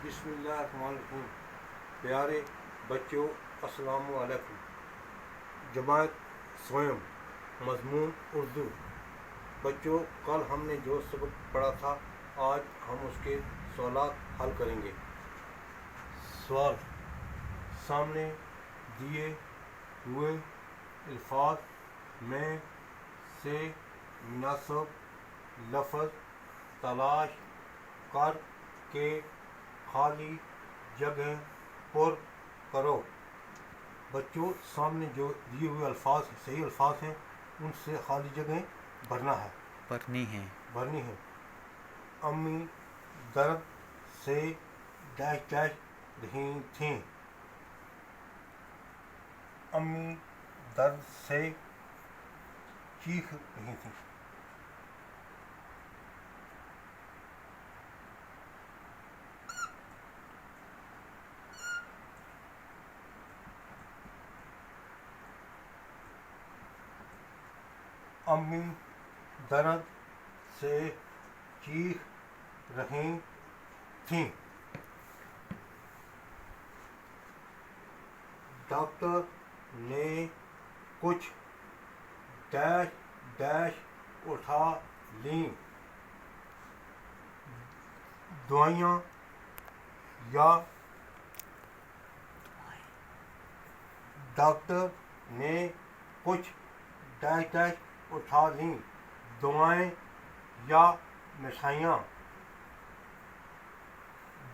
بسم اللہ الرحمن الرحیم۔ پیارے بچوں، السلام علیکم۔ جماعت سوئم، مضمون اردو۔ بچوں، کل ہم نے جو سبق پڑھا تھا آج ہم اس کے سوالات حل کریں گے۔ سوال: سامنے دیے ہوئے الفاظ میں سے مناسب لفظ تلاش کر کے خالی جگہ پر کرو۔ بچوں، سامنے جو دیے ہوئے الفاظ صحیح الفاظ ہیں ان سے خالی جگہیں بھرنی ہے۔ امی درد سے ڈیش ڈیش رہی تھیں۔ امی درد سے چیخ رہی تھیں۔ امی درد سے چیخ رہی تھیں۔ ڈاکٹر نے کچھ ڈیش ڈیش اٹھا لیں۔ دوائیاں یا ڈاکٹر نے کچھ ڈیش ڈیش اٹھا لیں۔ دوائیں یا مٹھائیاں۔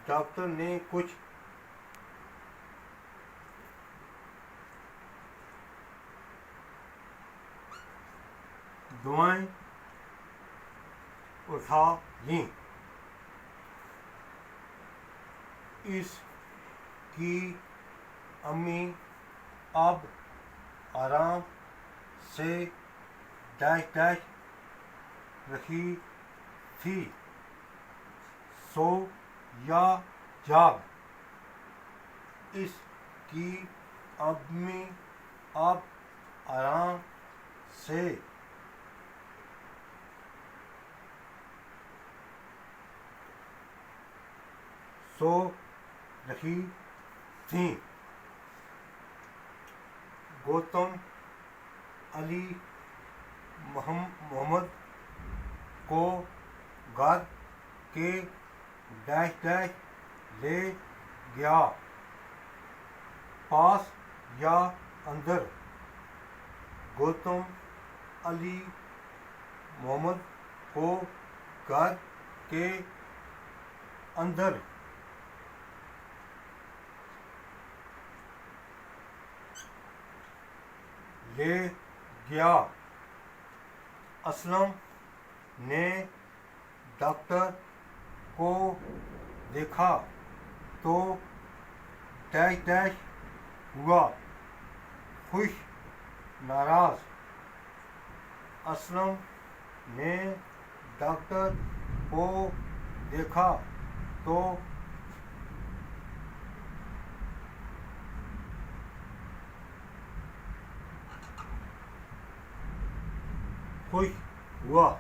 ڈاکٹر نے کچھ دوائیں اٹھا لیں۔ اس کی امی اب آرام سے ڈیش ڈیش رہی تھی۔ سو یا جاگ۔ اس کی امی اب آرام سے سو رہی تھیں۔ گوتم علی محمد کو گھر کے ڈیش ڈیش لے گیا۔ پاس یا اندر۔ گوتم علی محمد کو گھر کے اندر لے گیا۔ اسلم نے ڈاکٹر کو دیکھا تو ڈیش ڈیش ہوا۔ خوش، ناراض۔ اسلم نے ڈاکٹر کو دیکھا تو خوش ہوا۔